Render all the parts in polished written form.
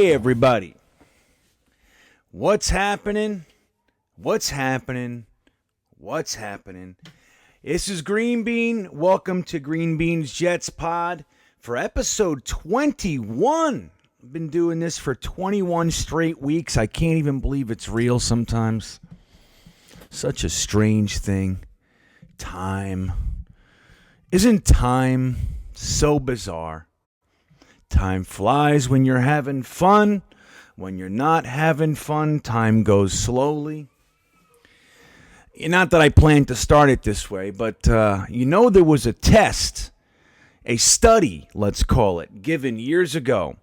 Hey, everybody. What's happening? What's happening? What's happening? This is Green Bean. Welcome to Greenbean's Jets Pod for episode 21. I've been doing this for 21 straight weeks. I can't even believe it's real sometimes. Such a strange thing. Time. Isn't time so bizarre? Time flies when you're having fun. When you're not having fun, time goes slowly. Not that I planned to start it this way, but there was a test, a study, let's call it, given years ago,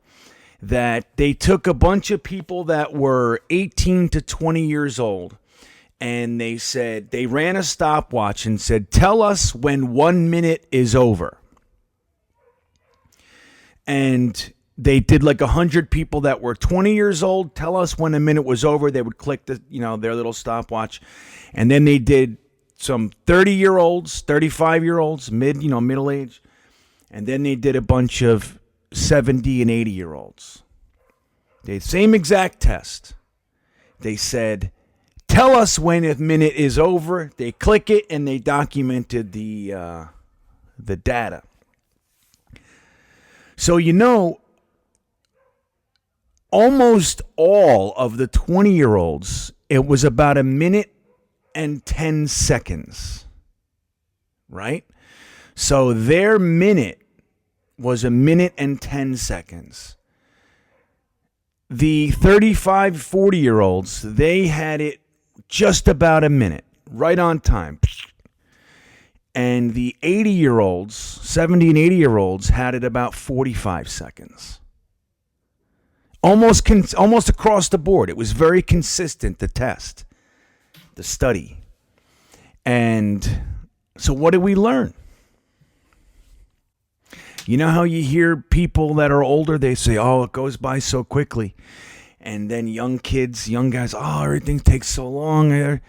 that they took a bunch of people that were 18 to 20 years old, and they ran a stopwatch and said, tell us when 1 minute is over. And they did like 100 people that were 20 years old. Tell us when a minute was over. They would click their little stopwatch. And then they did some 30-year-olds, 35-year-olds, middle age. And then they did a bunch of 70 and 80-year-olds. The same exact test. They said, tell us when a minute is over. They click it and they documented the data. So, almost all of the 20-year-olds, it was about 1 minute and 10 seconds, right? So their minute was 1 minute and 10 seconds. The 35, 40-year-olds, they had it just about a minute, right on time. And the 80-year-olds, 70 and 80-year-olds, had it about 45 seconds. Almost across the board. It was very consistent, the test, the study. And so what did we learn? You know how you hear people that are older, they say, oh, it goes by so quickly. And then young kids, young guys, oh, everything takes so long.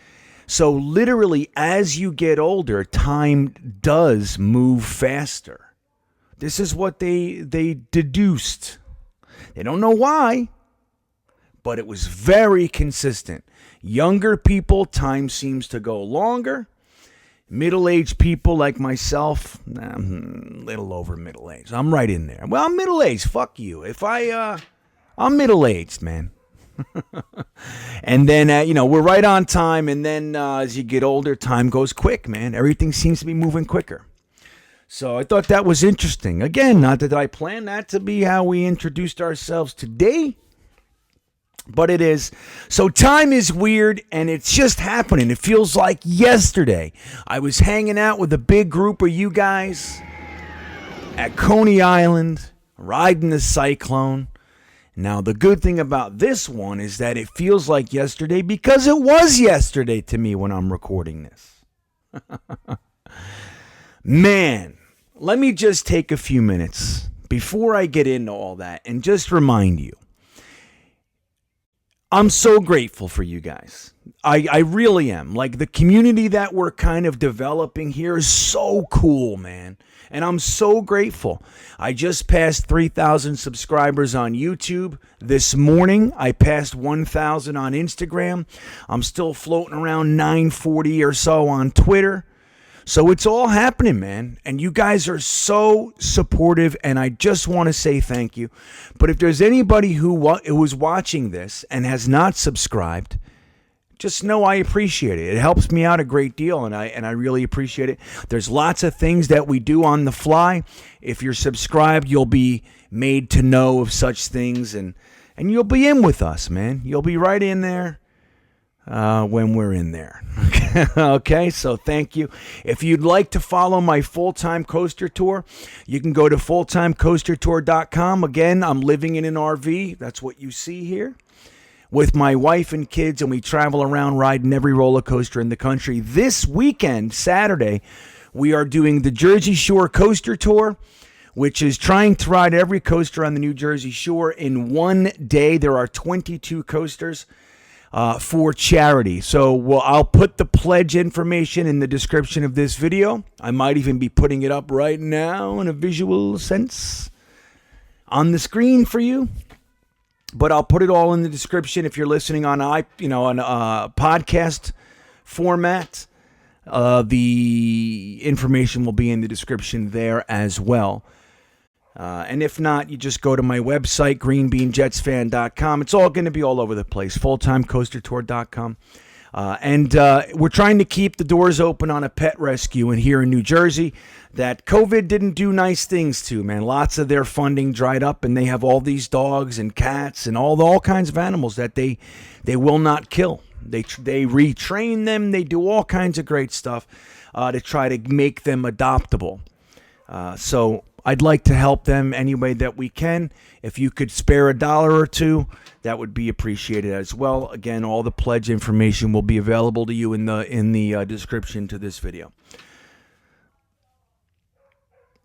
So literally, as you get older, time does move faster. This is what they deduced. They don't know why, but it was very consistent. Younger people, time seems to go longer. Middle-aged people like myself, a little over middle-aged. I'm right in there. Well, I'm middle-aged. Fuck you. I'm middle-aged, man. And then, we're right on time. And then as you get older, time goes quick, man. Everything seems to be moving quicker. So I thought that was interesting. Again, not that I planned that to be how we introduced ourselves today, but it is. So time is weird, and it's just happening. It feels like yesterday. I was hanging out with a big group of you guys at Coney Island, riding the cyclone. Now, the good thing about this one is that it feels like yesterday because it was yesterday to me when I'm recording this. Man, let me just take a few minutes before I get into all that and just remind you. I'm so grateful for you guys. I really am. Like, the community that we're kind of developing here is so cool, man. And I'm so grateful. I just passed 3,000 subscribers on YouTube this morning. I passed 1,000 on Instagram. I'm still floating around 940 or so on Twitter. So it's all happening, man. And you guys are so supportive, and I just want to say thank you. But if there's anybody who is watching this and has not subscribed, just know I appreciate it. It helps me out a great deal, and I really appreciate it. There's lots of things that we do on the fly. If you're subscribed, you'll be made to know of such things, and you'll be in with us, man. You'll be right in there when we're in there. Okay, so thank you. If you'd like to follow my full-time coaster tour, you can go to fulltimecoastertour.com. Again, I'm living in an RV. That's what you see here. With my wife and kids, and we travel around riding every roller coaster in the country. This weekend, Saturday, we are doing the Jersey Shore Coaster Tour, which is trying to ride every coaster on the New Jersey Shore in one day. There are 22 coasters for charity. So I'll put the pledge information in the description of this video. I might even be putting it up right now in a visual sense on the screen for you. But I'll put it all in the description if you're listening on on podcast format. The information will be in the description there as well. And if not, you just go to my website, GreenBeanjetsfan.com. It's all going to be all over the place, fulltimecoastertour.com. And we're trying to keep the doors open on a pet rescue in here in New Jersey that COVID didn't do nice things to, man. Lots of their funding dried up, and they have all these dogs and cats and all kinds of animals that they will not kill. They retrain them. They do all kinds of great stuff to try to make them adoptable. So I'd like to help them any way that we can. If you could spare $1 or $2, that would be appreciated as well. Again, all the pledge information will be available to you in the description to this video.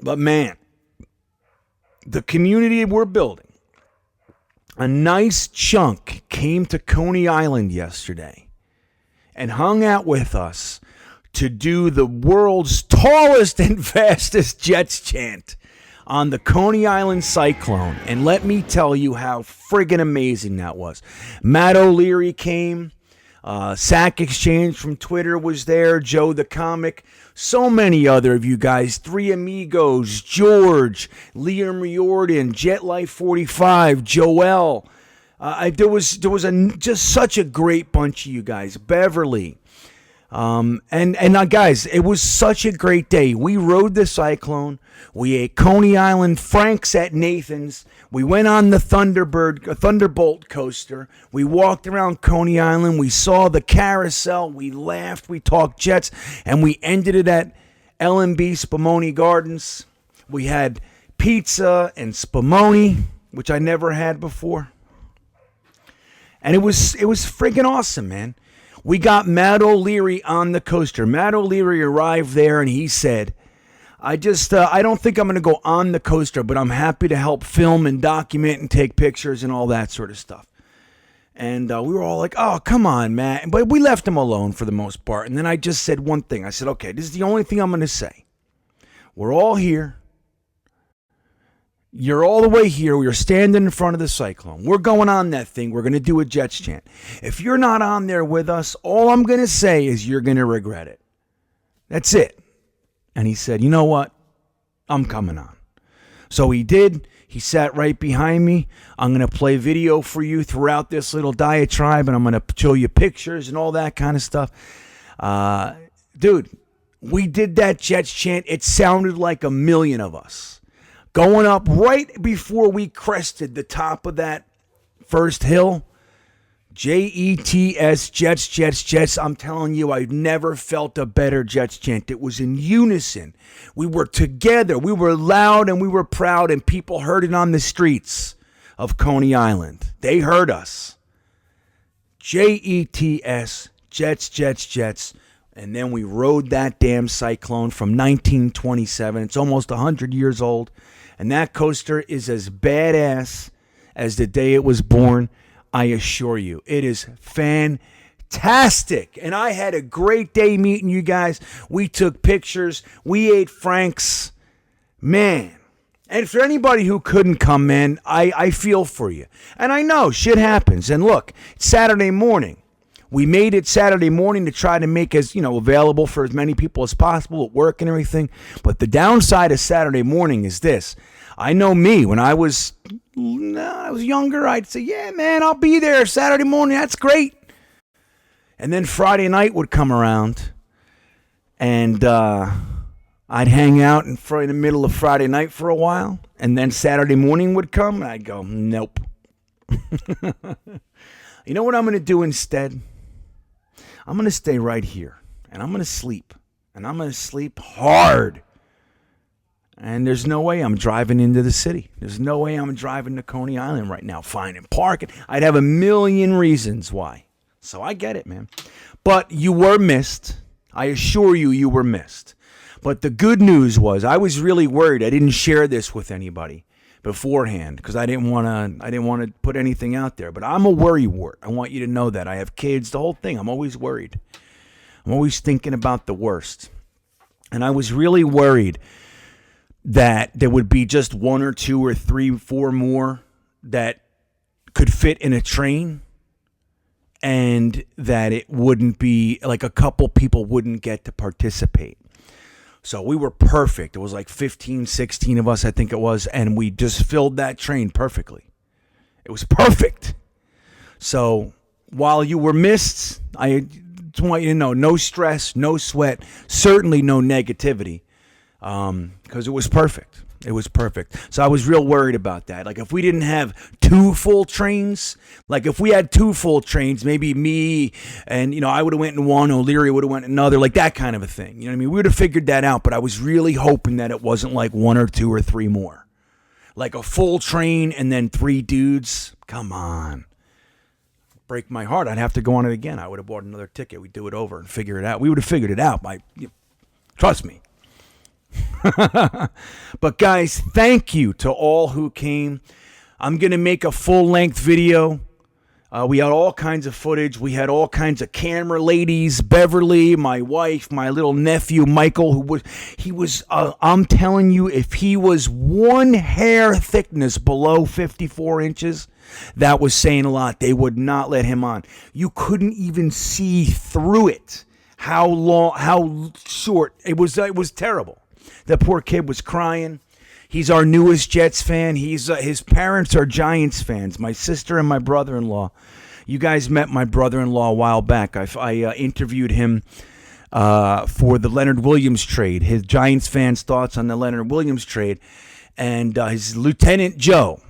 But man, the community we're building, a nice chunk came to Coney Island yesterday and hung out with us to do the world's tallest and fastest Jets chant on the Coney Island Cyclone. And let me tell you how friggin' amazing that was. Matt O'Leary came. Sack Exchange from Twitter was there. Joe the Comic. So many other of you guys. Three Amigos. George. Liam Riordan. Jet Life 45. Joel. There was just such a great bunch of you guys. Beverly. And guys, it was such a great day. We rode the Cyclone. We ate Coney Island Franks at Nathan's. We went on the Thunderbolt coaster. We walked around Coney Island. We saw the carousel. We laughed. We talked Jets. And we ended it at L&B Spumoni Gardens. We had pizza and spumoni, which I never had before. And it was friggin' awesome, man. We got Matt O'Leary on the coaster. Matt O'Leary arrived there and he said, I don't think I'm going to go on the coaster, but I'm happy to help film and document and take pictures and all that sort of stuff. And we were all like, oh, come on, Matt. But we left him alone for the most part. And then I just said one thing. I said, okay, this is the only thing I'm going to say. We're all here. You're all the way here. We're standing in front of the Cyclone. We're going on that thing. We're going to do a Jets chant. If you're not on there with us, all I'm going to say is you're going to regret it. That's it. And he said, you know what? I'm coming on. So he did. He sat right behind me. I'm going to play video for you throughout this little diatribe, and I'm going to show you pictures and all that kind of stuff. Dude, we did that Jets chant. It sounded like a million of us. Going up right before we crested the top of that first hill, Jets, Jets, Jets, Jets. I'm telling you, I've never felt a better Jets chant. It was in unison. We were together. We were loud and we were proud, and people heard it on the streets of Coney Island. They heard us. Jets, Jets, Jets, Jets. And then we rode that damn Cyclone from 1927. It's almost 100 years old. And that coaster is as badass as the day it was born. I assure you, it is fantastic. And I had a great day meeting you guys. We took pictures. We ate Franks. Man. And for anybody who couldn't come, man, I feel for you. And I know shit happens. And look, it's Saturday morning. We made it Saturday morning to try to make as, available for as many people as possible at work and everything. But the downside of Saturday morning is this. I know me, when I was younger, I'd say, yeah, man, I'll be there Saturday morning. That's great. And then Friday night would come around, and I'd hang out in the middle of Friday night for a while. And then Saturday morning would come, and I'd go, nope. You know what I'm going to do instead? I'm going to stay right here, and I'm going to sleep, and I'm going to sleep hard. And there's no way I'm driving into the city. There's no way I'm driving to Coney Island right now, finding parking. I'd have a million reasons why. So I get it, man. But you were missed. I assure you, you were missed. But the good news was I was really worried. I didn't share this with anybody beforehand because I didn't want to put anything out there. But I'm a worrywart. I want you to know that. I have kids, the whole thing. I'm always worried. I'm always thinking about the worst. And I was really worried that there would be just one or two or three, four more that could fit in a train, and that it wouldn't be like a couple people wouldn't get to participate. So we were perfect. It was like 15, 16 of us, I think it was, and we just filled that train perfectly. It was perfect. So while you were missed, I just want you to know, no stress, no sweat, certainly no negativity, because it was perfect. It was perfect. So I was real worried about that. Like if we didn't have 2 full trains, like if we had 2 full trains, maybe me and, I would have went in one, O'Leary would have went in another, like that kind of a thing. You know what I mean? We would have figured that out, but I was really hoping that it wasn't like 1 or 2 or 3 more. Like a full train and then 3 dudes. Come on. Break my heart. I'd have to go on it again. I would have bought another ticket. We'd do it over and figure it out. We would have figured it out. Trust me. But guys, thank you to all who came. I'm going to make a full-length video. We had all kinds of footage. We had all kinds of camera ladies. Beverly, my wife, my little nephew, Michael, I'm telling you, if he was 1 hair thickness below 54 inches, that was saying a lot. They would not let him on. You couldn't even see through it. How short. It was terrible. That poor kid was crying. He's our newest Jets fan. His parents are Giants fans. My sister and my brother-in-law. You guys met my brother-in-law a while back. I interviewed him for the Leonard Williams trade. His Giants fans' thoughts on the Leonard Williams trade. And his Lieutenant Joe.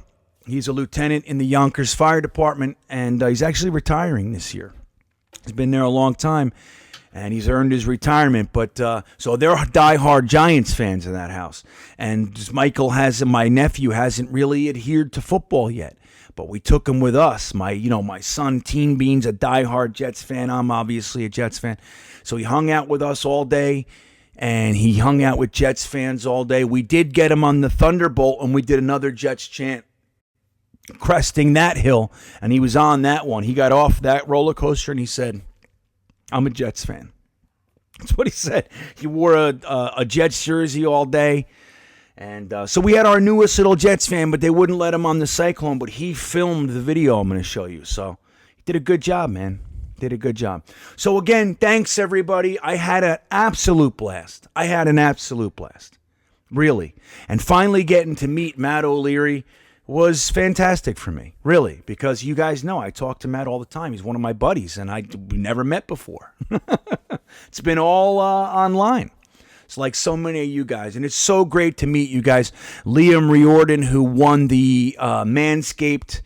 He's a lieutenant in the Yonkers Fire Department, and he's actually retiring this year. He's been there a long time. And he's earned his retirement, but so they're diehard Giants fans in that house. And my nephew hasn't really adhered to football yet, but we took him with us. My son Teen Bean's a diehard Jets fan. I'm obviously a Jets fan, so he hung out with us all day, and he hung out with Jets fans all day. We did get him on the Thunderbolt, and we did another Jets chant, cresting that hill, and he was on that one. He got off that roller coaster, and he said, I'm a Jets fan. That's what he said. He wore a Jets jersey all day. And so we had our newest little Jets fan, but they wouldn't let him on the Cyclone. But he filmed the video I'm going to show you. So he did a good job, man. Did a good job. So again, thanks, everybody. I had an absolute blast. Really. And finally getting to meet Matt O'Leary was fantastic for me, really, because you guys know I talk to Matt all the time. He's one of my buddies, and we never met before. It's been all online. It's like so many of you guys, and it's so great to meet you guys. Liam Riordan, who won the Manscaped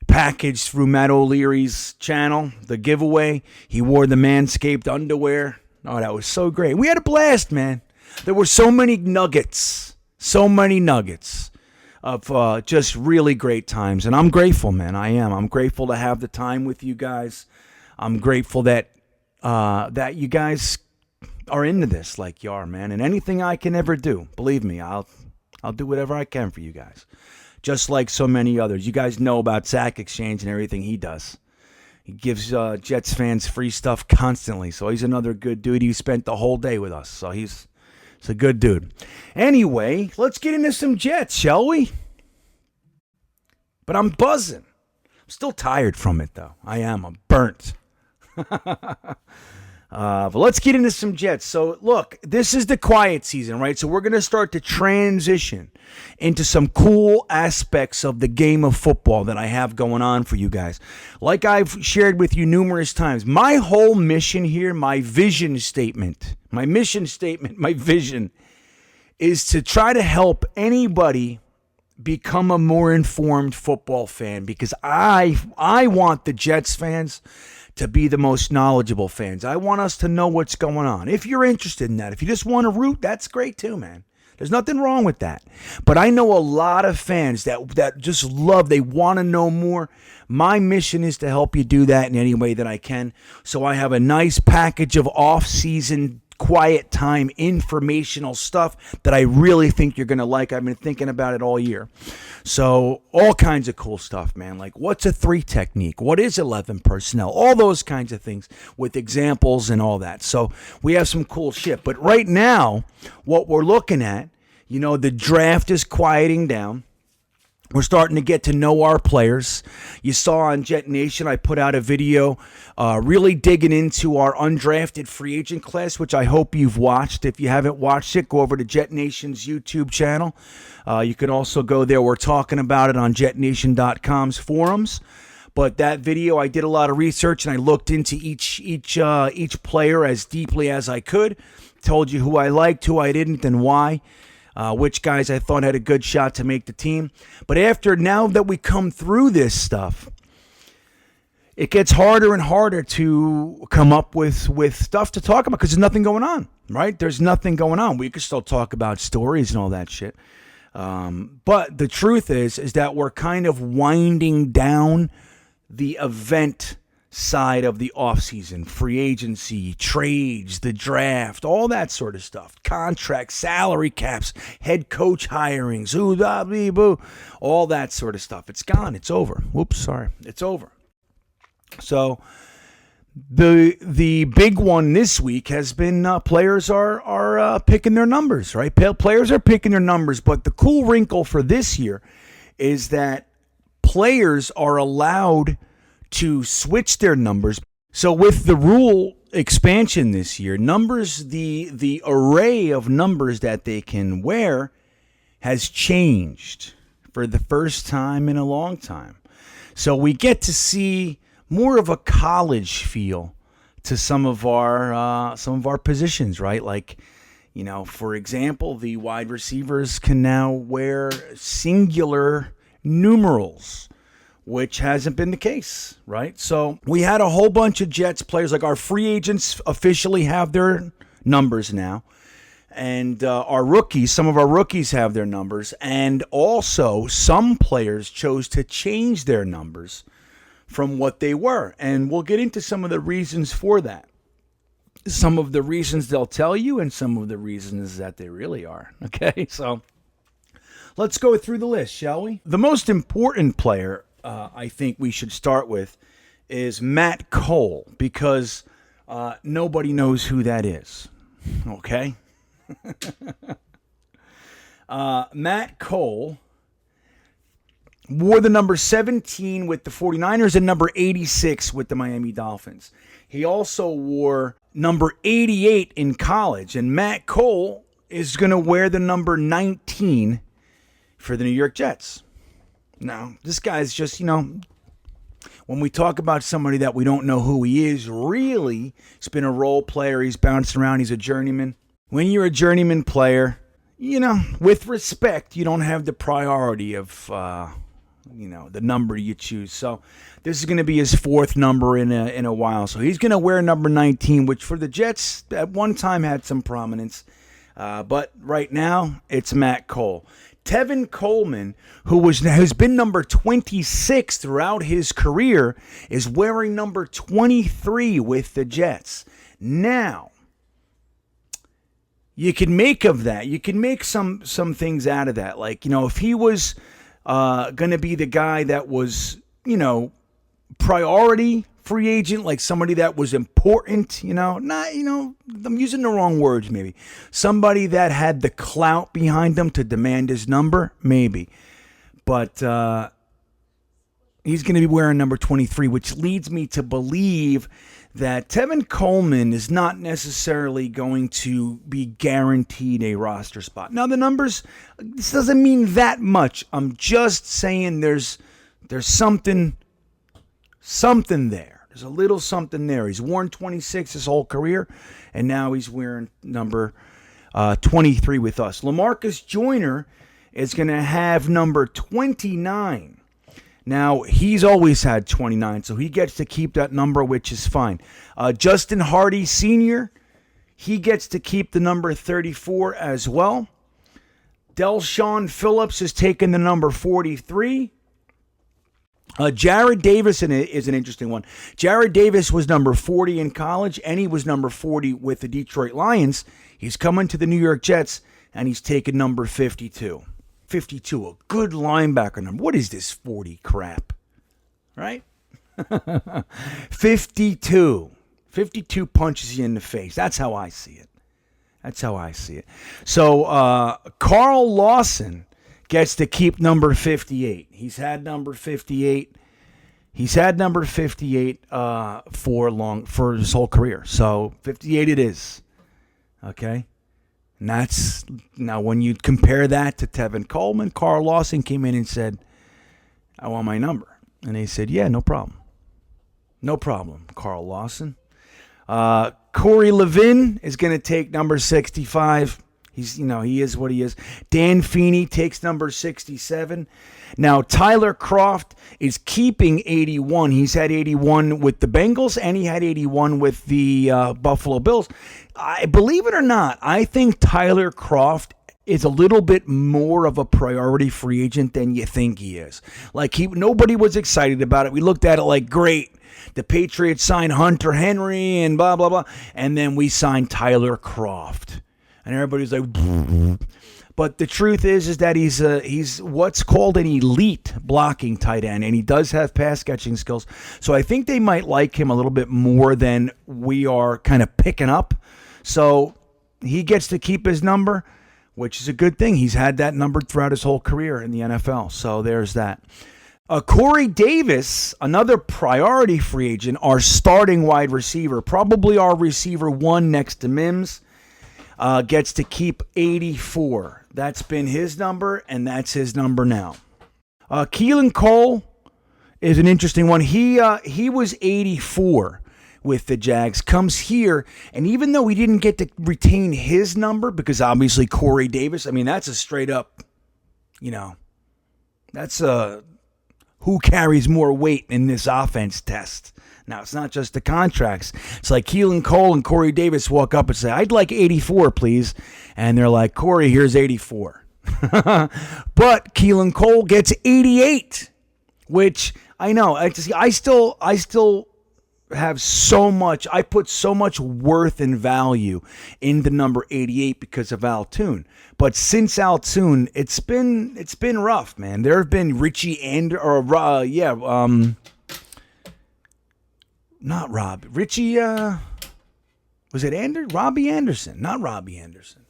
package through Matt O'Leary's channel, the giveaway. He wore the Manscaped underwear. Oh, that was so great. We had a blast, man. There were so many nuggets of just really great times. And I'm grateful, man. I am. I'm grateful to have the time with you guys. I'm grateful that you guys are into this like you are, man. And anything I can ever do, believe me, I'll do whatever I can for you guys. Just like so many others. You guys know about Zach Exchange and everything he does. He gives Jets fans free stuff constantly. So he's another good dude. He spent the whole day with us. So he's a good dude. Anyway, let's get into some Jets, shall we? But I'm buzzing. I'm still tired from it, though. I am. I'm burnt. But let's get into some Jets. So, look, this is the quiet season, right? So we're going to start to transition into some cool aspects of the game of football that I have going on for you guys. Like I've shared with you numerous times, my whole mission here, my vision statement, my mission statement, my vision is to try to help anybody become a more informed football fan, because I want the Jets fans to be the most knowledgeable fans. I want us to know what's going on. If you're interested in that, if you just want to root, that's great too, man. There's nothing wrong with that. But I know a lot of fans that just love, they want to know more. My mission is to help you do that in any way that I can. So I have a nice package of off-season quiet time informational stuff that I really think you're going to like. I've been thinking about it all year. So all kinds of cool stuff, man. Like what's a 3 technique? What is 11 personnel? All those kinds of things with examples and all that. So we have some cool shit. But right now, what we're looking at, the draft is quieting down. We're starting to get to know our players. You saw on Jetnation, I put out a video really digging into our undrafted free agent class, which I hope you've watched. If you haven't watched it, go over to Jetnation's YouTube channel. You can also go there. We're talking about it on Jetnation.com's forums. But that video, I did a lot of research, and I looked into each player as deeply as I could. Told you who I liked, who I didn't, and why. Which guys I thought had a good shot to make the team. But now that we come through this stuff, it gets harder and harder to come up with stuff to talk about because there's nothing going on, right? There's nothing going on. We could still talk about stories and all that shit. But the truth is that we're kind of winding down the event side of the offseason, free agency, trades, the draft, all that sort of stuff, contracts, salary caps, head coach hirings, all that sort of stuff. It's gone. It's over. Whoops, sorry. It's over. So the big one this week has been players are picking their numbers, right? Players are picking their numbers, but the cool wrinkle for this year is that players are allowed to switch their numbers. So with the rule expansion this year, numbers, the array of numbers that they can wear has changed for the first time in a long time. So we get to see more of a college feel to some of our positions, right? Like, for example, the wide receivers can now wear singular numerals, which hasn't been the case, right? So we had a whole bunch of Jets players, like our free agents officially have their numbers now. And some of our rookies have their numbers. And also some players chose to change their numbers from what they were. And we'll get into some of the reasons for that. Some of the reasons they'll tell you and some of the reasons that they really are. Okay, so let's go through the list, shall we? The most important player I think we should start with is Matt Cole, because nobody knows who that is. Okay? Matt Cole wore the number 17 with the 49ers and number 86 with the Miami Dolphins. He also wore number 88 in college, and Matt Cole is going to wear the number 19 for the New York Jets. Now, this guy's just, when we talk about somebody that we don't know who he is, really, he's been a role player, he's bounced around, he's a journeyman. When you're a journeyman player, with respect, you don't have the priority of, the number you choose. So this is going to be his fourth number in a while. So he's going to wear number 19, which for the Jets at one time had some prominence. But right now, it's Matt Cole. Tevin Coleman, who's been number 26 throughout his career, is wearing number 23 with the Jets. Now, you can make of that. You can make some things out of that. Like, if he was going to be the guy that was, priority free agent, like somebody that was important, I'm using the wrong words maybe. Somebody that had the clout behind him to demand his number, maybe. But he's going to be wearing number 23, which leads me to believe that Tevin Coleman is not necessarily going to be guaranteed a roster spot. Now, the numbers, this doesn't mean that much. I'm just saying there's something there. There's a little something there. He's worn 26 his whole career, and now he's wearing number 23 with us. LaMarcus Joyner is going to have number 29. Now, he's always had 29, so he gets to keep that number, which is fine. Justin Hardy Sr., he gets to keep the number 34 as well. Del'Shawn Phillips is taking the number 43. Jared Davidson is an interesting one. Jared Davis was number 40 in college, and he was number 40 with the Detroit Lions. He's coming to the New York Jets, and he's taking number 52. 52, a good linebacker number. What is this 40 crap? Right? 52. 52 punches you in the face. That's how I see it. So Carl Lawson gets to keep number 58. He's had number 58. He's had number 58 for his whole career. So 58 it is. Okay? And that's, now when you compare that to Tevin Coleman, Carl Lawson came in and said, I want my number. And they said, yeah, no problem. No problem, Carl Lawson. Corey Levin is going to take number 65. He's, he is what he is. Dan Feeney takes number 67. Now, Tyler Kroft is keeping 81. He's had 81 with the Bengals, and he had 81 with the Buffalo Bills. Believe it or not, I think Tyler Kroft is a little bit more of a priority free agent than you think he is. Like, nobody was excited about it. We looked at it like, great, the Patriots signed Hunter Henry and blah, blah, blah. And then we signed Tyler Kroft. And everybody's like, but the truth is that he's what's called an elite blocking tight end, and he does have pass catching skills. So I think they might like him a little bit more than we are kind of picking up. So he gets to keep his number, which is a good thing. He's had that number throughout his whole career in the NFL. So there's that. Corey Davis, another priority free agent, our starting wide receiver, probably our receiver one next to Mims. Gets to keep 84. That's been his number, and that's his number now. Keelan Cole is an interesting one. He was 84 with the Jags, comes here, and even though he didn't get to retain his number, because obviously Corey Davis, I mean, that's a straight up, that's a who carries more weight in this offense test. Now, it's not just the contracts. It's like Keelan Cole and Corey Davis walk up and say, I'd like 84, please. And they're like, Corey, here's 84. But Keelan Cole gets 88, which I know. I still have so much. I put so much worth and value in the number 88 because of Altoon. But since Altoon, it's been rough, man. There have been Richie not Rob. Richie, was it Robbie Anderson? Not Robbie Anderson.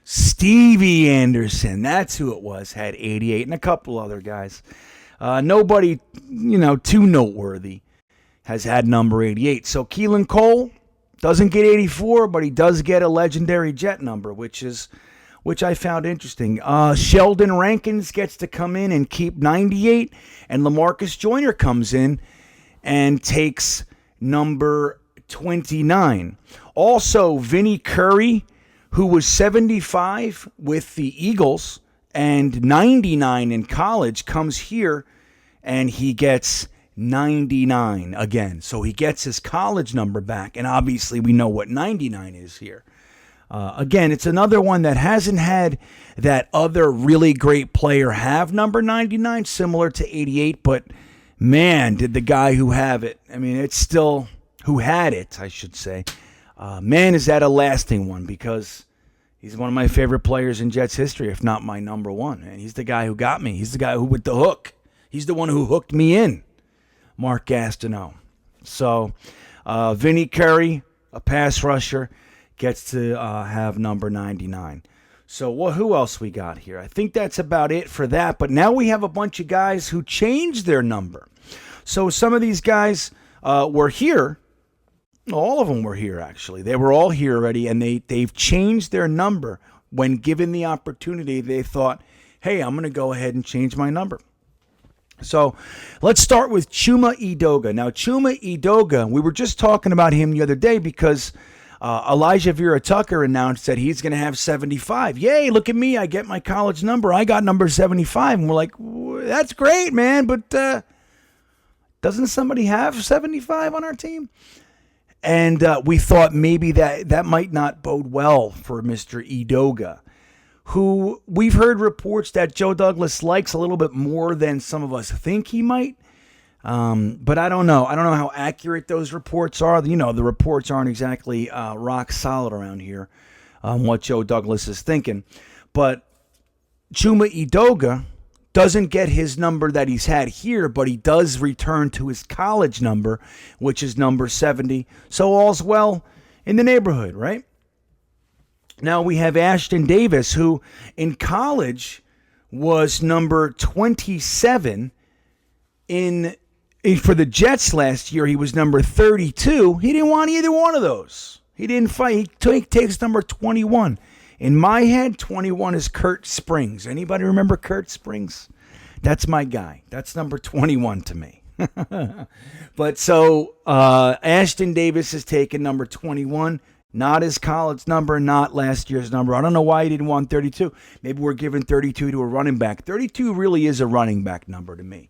Stevie Anderson. That's who it was. Had 88 and a couple other guys. Nobody, too noteworthy has had number 88. So Keelan Cole doesn't get 84, but he does get a legendary Jet number, which I found interesting. Sheldon Rankins gets to come in and keep 98, and LaMarcus Joyner comes in and takes number 29. Also, Vinnie Curry, who was 75 with the Eagles and 99 in college, comes here and he gets 99 again. So he gets his college number back, and obviously we know what 99 is here. Again, it's another one that hasn't had that other really great player have number 99, similar to 88, but man, did the guy who have it, it's still, who had it, I should say, man, is that a lasting one, because he's one of my favorite players in Jets history, if not my number one, and he's the guy who got me. He's the guy who with the hook. He's the one who hooked me in, Mark Gastineau. So, Vinnie Curry, a pass rusher, gets to have number 99. So who else we got here? I think that's about it for that. But now we have a bunch of guys who changed their number. So some of these guys were here. All of them were here, actually. They were all here already, and they've changed their number. When given the opportunity, they thought, hey, I'm going to go ahead and change my number. So let's start with Chuma Edoga. Now, Chuma Edoga, we were just talking about him the other day because Elijah Vera Tucker announced that he's going to have 75. Yay, look at me. I get my college number. I got number 75. And we're like, that's great, man. But doesn't somebody have 75 on our team? And we thought maybe that might not bode well for Mr. Edoga, who we've heard reports that Joe Douglas likes a little bit more than some of us think he might. But I don't know. I don't know how accurate those reports are. The reports aren't exactly rock solid around here on what Joe Douglas is thinking. But Chuma Edoga doesn't get his number that he's had here, but he does return to his college number, which is number 70. So all's well in the neighborhood, right? Now we have Ashton Davis, who in college was number 27 for the Jets last year. He was number 32. He didn't want either one of those. He didn't fight. He takes number 21. In my head, 21 is Kurt Springs. Anybody remember Kurt Springs? That's my guy. That's number 21 to me. But so Ashton Davis has taken number 21, not his college number, not last year's number. I don't know why he didn't want 32. Maybe we're giving 32 to a running back. 32 really is a running back number to me.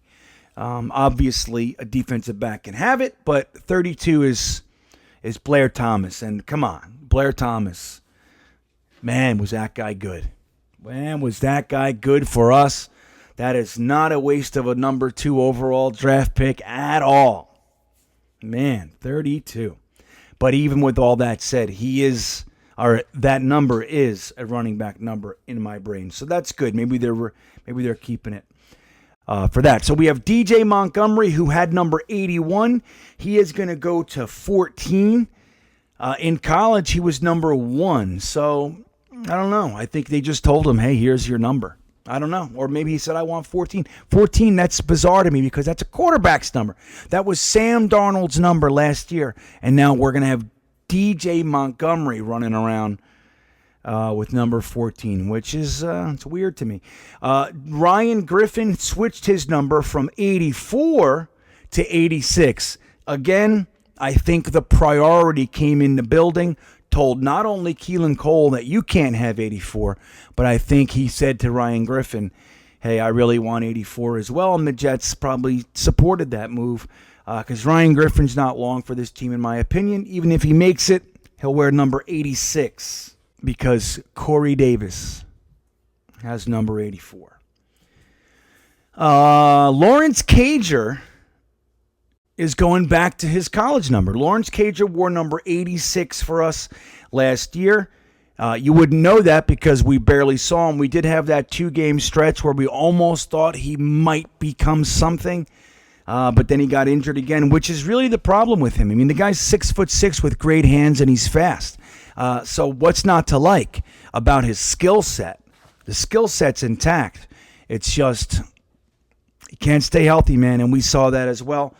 Obviously, a defensive back can have it, but 32 is Blair Thomas. And come on, Blair Thomas. Man, was that guy good. Man, was that guy good for us. That is not a waste of a number 2 overall draft pick at all. Man, 32. But even with all that said, that number is a running back number in my brain. So that's good. Maybe they're keeping it for that. So we have DJ Montgomery, who had number 81. He is going to go to 14. In college, he was number 1. So I don't know. I think they just told him, hey, here's your number. I don't know. Or maybe he said, I want 14. 14, that's bizarre to me because that's a quarterback's number. That was Sam Darnold's number last year. And now we're going to have DJ Montgomery running around with number 14, which is it's weird to me. Ryan Griffin switched his number from 84 to 86. Again, I think the priority came in the building. Told not only Keelan Cole that you can't have 84, but I think he said to Ryan Griffin, hey, I really want 84 as well. And the Jets probably supported that move because Ryan Griffin's not long for this team, in my opinion. Even if he makes it, he'll wear number 86 because Corey Davis has number 84. Lawrence Kager is going back to his college number. Lawrence Kager wore number 86 for us last year. You wouldn't know that because we barely saw him. We did have that 2-game stretch where we almost thought he might become something, but then he got injured again, which is really the problem with him. I mean, the guy's 6'6" with great hands and he's fast. So what's not to like about his skill set? The skill set's intact. It's just he can't stay healthy, man, and we saw that as well.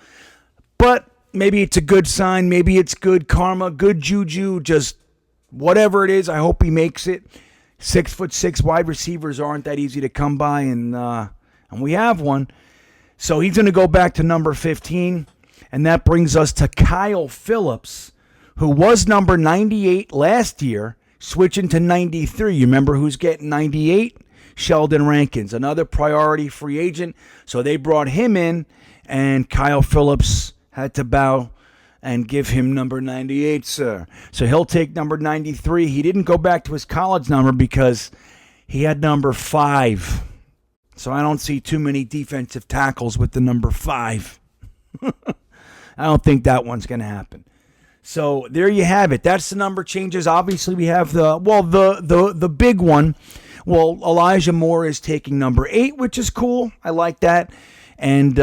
But maybe it's a good sign. Maybe it's good karma, good juju, just whatever it is. I hope he makes it. 6'6" wide receivers aren't that easy to come by, and we have one. So he's going to go back to number 15, and that brings us to Kyle Phillips, who was number 98 last year, switching to 93. You remember who's getting 98? Sheldon Rankins, another priority free agent. So they brought him in, and Kyle Phillips had to bow and give him number 98, sir. So he'll take number 93. He didn't go back to his college number because he had number 5. So I don't see too many defensive tackles with the number 5. I don't think that one's going to happen. So there you have it. That's the number changes. Obviously, we have the big one. Well, Elijah Moore is taking number 8, which is cool. I like that. And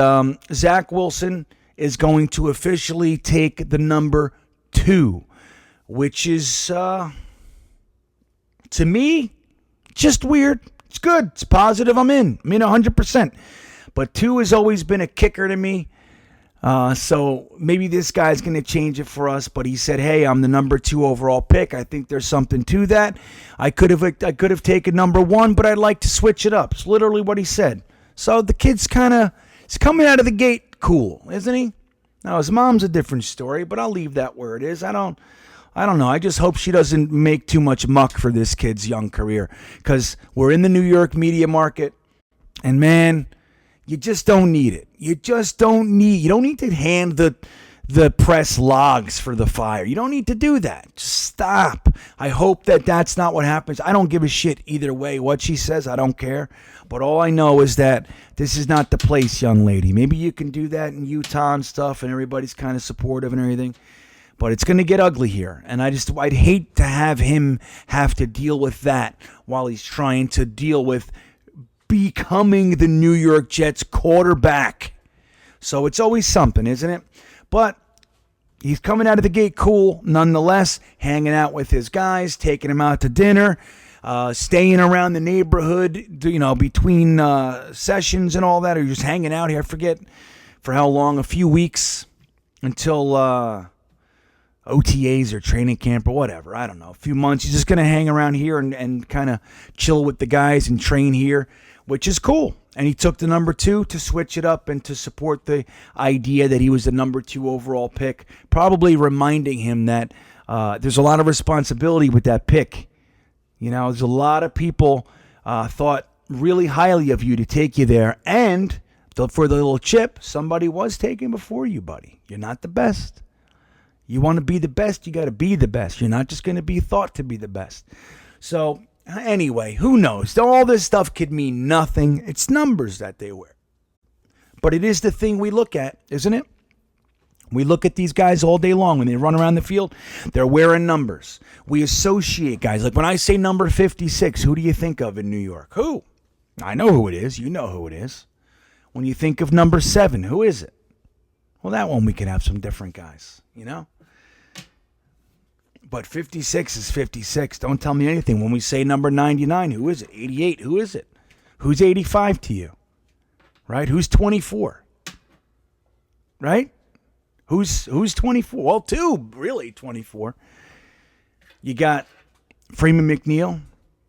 Zach Wilson is going to officially take the number 2, which is, to me, just weird. It's good. It's positive. I'm in 100%. But 2 has always been a kicker to me. So maybe this guy's going to change it for us. But he said, hey, I'm the number 2 overall pick. I think there's something to that. I could have taken number 1, but I'd like to switch it up. It's literally what he said. So the kid's he's coming out of the gate cool, isn't he? Now, his mom's a different story, but I'll leave that where it is. I don't know. I just hope she doesn't make too much muck for this kid's young career because we're in the New York media market, and, man, you just don't need it. You don't need to hand the press logs for the fire. You don't need to do that. Just stop. I hope that's not what happens. I don't give a shit either way what she says. I don't care. But all I know is that this is not the place, young lady. Maybe you can do that in Utah and stuff, and everybody's kind of supportive and everything. But it's going to get ugly here. And I'd hate to have him have to deal with that while he's trying to deal with becoming the New York Jets quarterback. So it's always something, isn't it? But he's coming out of the gate cool, nonetheless, hanging out with his guys, taking them out to dinner, staying around the neighborhood, between sessions and all that, or just hanging out here. I forget for how long, a few weeks until OTAs or training camp or whatever. I don't know. A few months. He's just going to hang around here and kind of chill with the guys and train here, which is cool. And he took the number 2 to switch it up and to support the idea that he was the number 2 overall pick, probably reminding him that there's a lot of responsibility with that pick. There's a lot of people thought really highly of you to take you there. And for the little chip, somebody was taken before you, buddy. You're not the best. You want to be the best, you got to be the best. You're not just going to be thought to be the best. So anyway, who knows? All this stuff could mean nothing. It's numbers that they wear. But it is the thing we look at, isn't it? We look at these guys all day long when they run around the field. They're wearing numbers. We associate guys. Like when I say number 56, who do you think of in New York? Who? I know who it is. You know who it is. When you think of number 7, who is it? Well, that one we could have some different guys, But 56 is 56. Don't tell me anything. When we say number 99, who is it? 88, who is it? Who's 85 to you? Right? Who's 24? Right? Who's 24? Well, 2, really 24. You got Freeman McNeil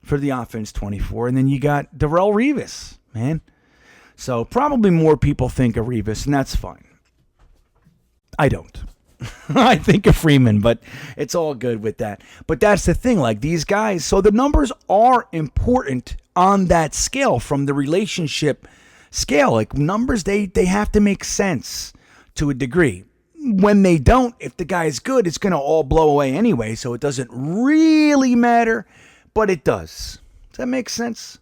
for the offense, 24. And then you got Darrelle Revis, man. So probably more people think of Revis, and that's fine. I don't. I think of Freeman, but it's all good with that. But that's the thing, like these guys, so the numbers are important on that scale from the relationship scale. Like numbers, they have to make sense to a degree. When they don't, if the guy's good, it's going to all blow away anyway, so it doesn't really matter, but it does. Does that make sense?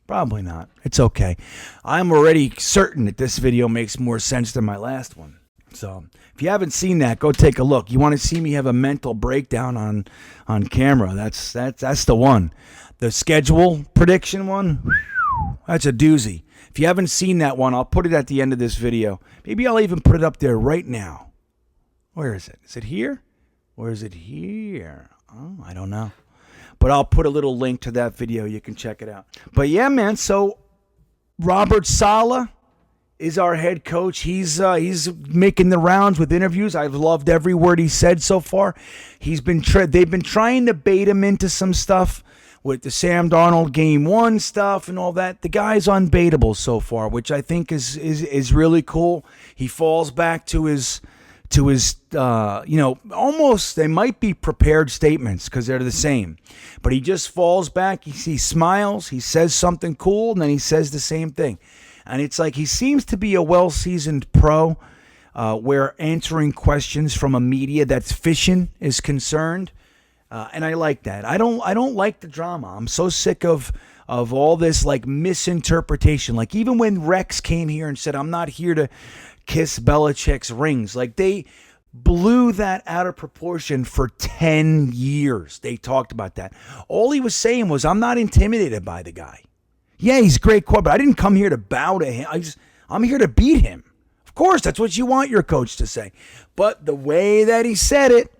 Probably not. It's okay. I'm already certain that this video makes more sense than my last one. So if you haven't seen that, go take a look. You want to see me have a mental breakdown on camera? That's the one. The schedule prediction one, that's a doozy. If you haven't seen that one, I'll put it at the end of this video. Maybe I'll even put it up there right now. Where is it? Is it here? Or is it here? Oh, I don't know. But I'll put a little link to that video. You can check it out. But yeah, man, so Robert Sala is our head coach. He's making the rounds with interviews. I've loved every word he said so far. They've been trying to bait him into some stuff with the Sam Darnold game 1 stuff and all that. The guy's unbaitable so far, which I think is really cool. He falls back to his almost, they might be prepared statements because they're the same, but he just falls back. He smiles, he says something cool, and then he says the same thing. And it's like he seems to be a well-seasoned pro where answering questions from a media that's fishing is concerned. And I like that. I don't like the drama. I'm so sick of all this like misinterpretation. Like even when Rex came here and said, I'm not here to kiss Belichick's rings. Like they blew that out of proportion for 10 years. They talked about that. All he was saying was, I'm not intimidated by the guy. Yeah, he's a great quarterback, but I didn't come here to bow to him. I'm here to beat him. Of course, that's what you want your coach to say. But the way that he said it,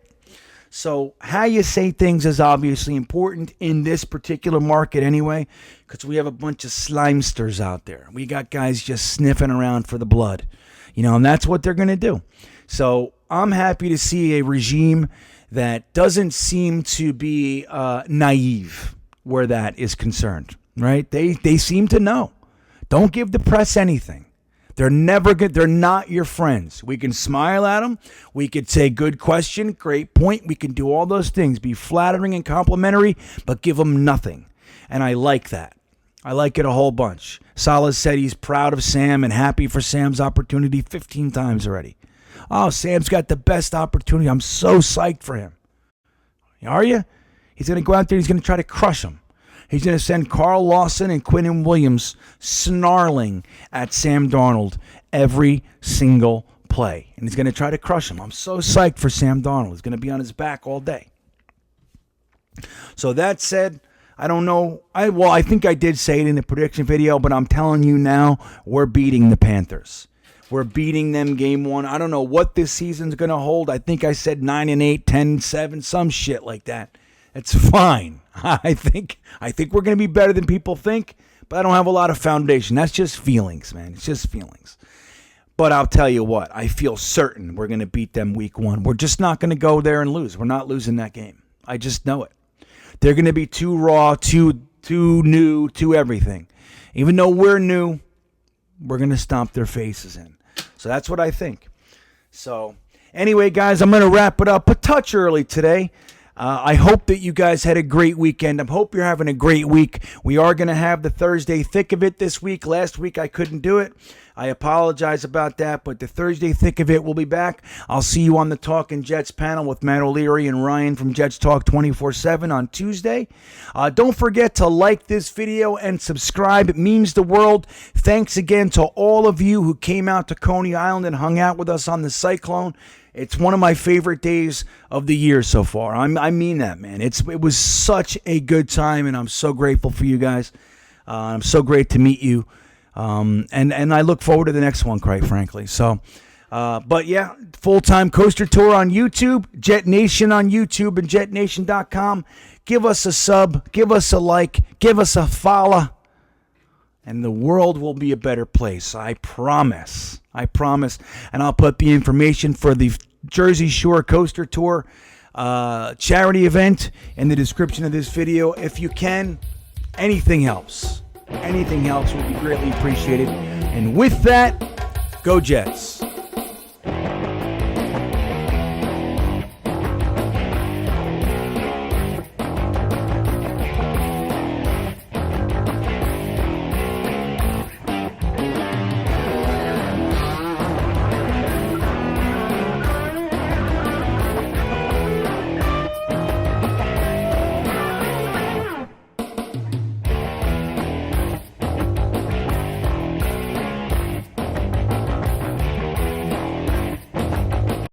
so how you say things is obviously important in this particular market anyway, because we have a bunch of slimesters out there. We got guys just sniffing around for the blood, and that's what they're going to do. So I'm happy to see a regime that doesn't seem to be naive where that is concerned, right? They seem to know. Don't give the press anything. They're never good. They're not your friends. We can smile at them. We could say, good question, great point. We can do all those things, be flattering and complimentary, but give them nothing. And I like that. I like it a whole bunch. Sala said he's proud of Sam and happy for Sam's opportunity 15 times already. Oh, Sam's got the best opportunity. I'm so psyched for him. Are you? He's going to go out there. He's going to try to crush him. He's going to send Carl Lawson and Quinnen Williams snarling at Sam Darnold every single play. And he's going to try to crush him. I'm so psyched for Sam Darnold. He's going to be on his back all day. So that said, I don't know. I think I did say it in the prediction video, but I'm telling you now, we're beating the Panthers. We're beating them game one. I don't know what this season's going to hold. I think I said 9-8, 10-7, some shit like that. It's fine. I think we're going to be better than people think, but I don't have a lot of foundation. That's just feelings, man. It's just feelings. But I'll tell you what, I feel certain we're going to beat them week one. We're just not going to go there and lose. We're not losing that game. I just know it. They're going to be too raw, too new, too everything. Even though we're new, we're going to stomp their faces in. So that's what I think. So anyway, guys, I'm going to wrap it up a touch early today. I hope that you guys had a great weekend. I hope you're having a great week. We are going to have the Thursday Thick of It this week. Last week I couldn't do it. I apologize about that, but the Thursday Thick of It will be back. I'll see you on the Talking Jets panel with Matt O'Leary and Ryan from Jets Talk 24/7 on Tuesday. Don't forget to like this video and subscribe. It means the world. Thanks again to all of you who came out to Coney Island and hung out with us on the Cyclone. It's one of my favorite days of the year so far. I mean that, man. It was such a good time, and I'm so grateful for you guys. I'm so great to meet you. And I look forward to the next one, quite frankly. So, but yeah, full-time coaster tour on YouTube, Jetnation on YouTube and Jetnation.com. Give us a sub, give us a like, give us a follow, and the world will be a better place. I promise. I promise. And I'll put the information for the Jersey Shore Coaster Tour charity event in the description of this video. If you can, anything helps. Anything helps will be greatly appreciated. And with that, go Jets.